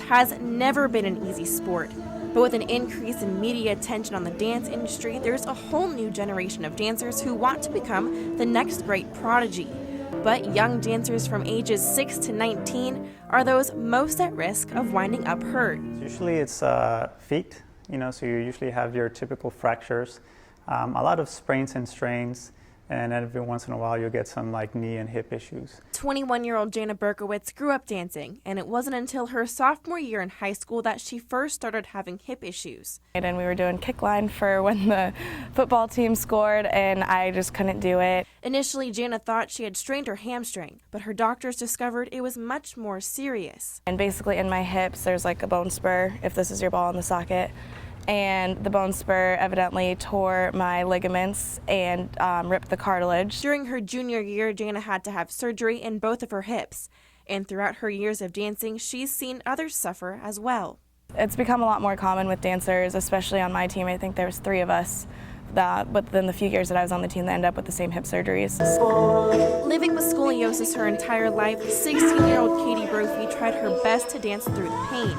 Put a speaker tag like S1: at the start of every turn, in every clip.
S1: has never been an easy sport. But with an increase in media attention on the dance industry, there's a whole new generation of dancers who want to become the next great prodigy. But young dancers from ages 6 to 19 are those most at risk of winding up hurt.
S2: Usually it's feet, so you usually have your typical fractures, a lot of sprains and strains, and every once in a while you'll get some knee and hip issues.
S1: 21-year-old Jana Berkowitz grew up dancing, and it wasn't until her sophomore year in high school that she first started having hip issues.
S3: And we were doing kick line for when the football team scored, and I just couldn't do it.
S1: Initially, Jana thought she had strained her hamstring, but her doctors discovered it was much more serious.
S3: And basically in my hips, there's a bone spur, if this is your ball in the socket. And the bone spur evidently tore my ligaments and ripped the cartilage.
S1: During her junior year, Jana had to have surgery in both of her hips. And throughout her years of dancing, she's seen others suffer as well.
S3: It's become a lot more common with dancers, especially on my team. I think there was 3 of us that within the few years that I was on the team that ended up with the same hip surgeries.
S1: Living with scoliosis her entire life, 16-year-old Katie Brophy tried her best to dance through the pain.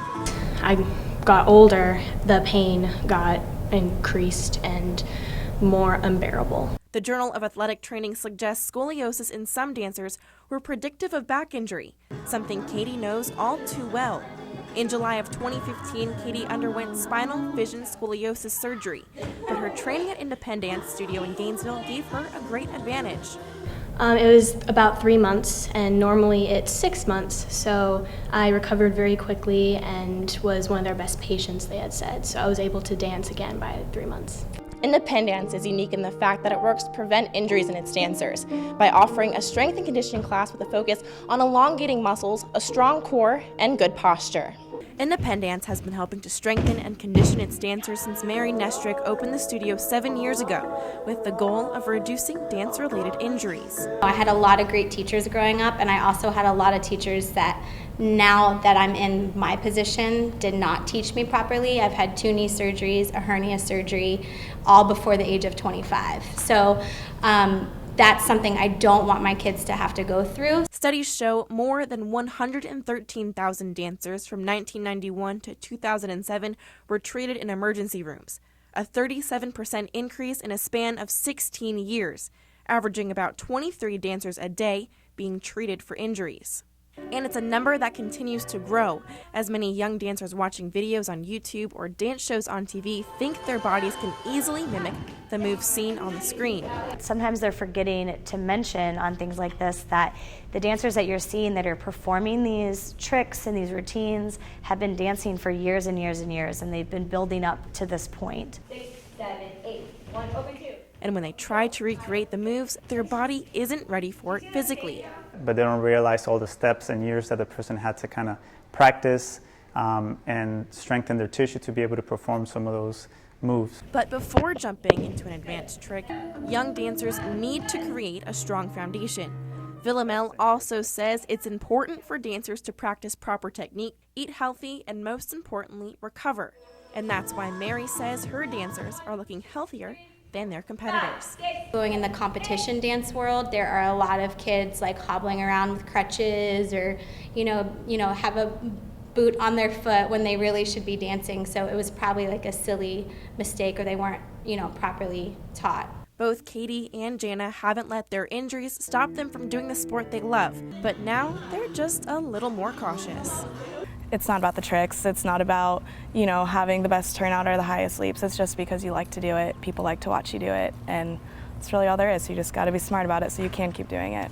S4: I got older, the pain got increased and more unbearable.
S1: The Journal of Athletic Training suggests scoliosis in some dancers were predictive of back injury, something Katie knows all too well. In July of 2015, Katie underwent spinal fusion scoliosis surgery, but her training at Independence Studio in Gainesville gave her a great advantage.
S4: It was about 3 months, and normally it's 6 months, so I recovered very quickly and was one of their best patients, they had said, so I was able to dance again by 3 months.
S1: Independence is unique in the fact that it works to prevent injuries in its dancers by offering a strength and conditioning class with a focus on elongating muscles, a strong core, and good posture. Independence has been helping to strengthen and condition its dancers since Mary Nestrick opened the studio 7 years ago with the goal of reducing dance-related injuries.
S5: I had a lot of great teachers growing up, and I also had a lot of teachers that now that I'm in my position did not teach me properly. I've had 2 knee surgeries, a hernia surgery, all before the age of 25. So that's something I don't want my kids to have to go through.
S1: Studies show more than 113,000 dancers from 1991 to 2007 were treated in emergency rooms, a 37% increase in a span of 16 years, averaging about 23 dancers a day being treated for injuries. And it's a number that continues to grow, as many young dancers watching videos on YouTube or dance shows on TV think their bodies can easily mimic the moves seen on the screen.
S6: Sometimes they're forgetting to mention on things like this that the dancers that you're seeing that are performing these tricks and these routines have been dancing for years and years and years, and they've been building up to this point.
S5: 6, 7, 8, 1, open 2.
S1: And when they try to recreate the moves, their body isn't ready for it physically.
S2: But they don't realize all the steps and years that the person had to kind of practice and strengthen their tissue to be able to perform some of those moves.
S1: But before jumping into an advanced trick, young dancers need to create a strong foundation. Villamel also says it's important for dancers to practice proper technique, eat healthy, and most importantly, recover. And that's why Mary says her dancers are looking healthier than their competitors.
S5: Going in the competition dance world, there are a lot of kids hobbling around with crutches or, have a boot on their foot when they really should be dancing. So it was probably a silly mistake, or they weren't, properly taught.
S1: Both Katie and Jana haven't let their injuries stop them from doing the sport they love, but now they're just a little more cautious.
S3: It's not about the tricks. It's not about, having the best turnout or the highest leaps. It's just because you like to do it. People like to watch you do it, and it's really all there is. You just got to be smart about it so you can keep doing it.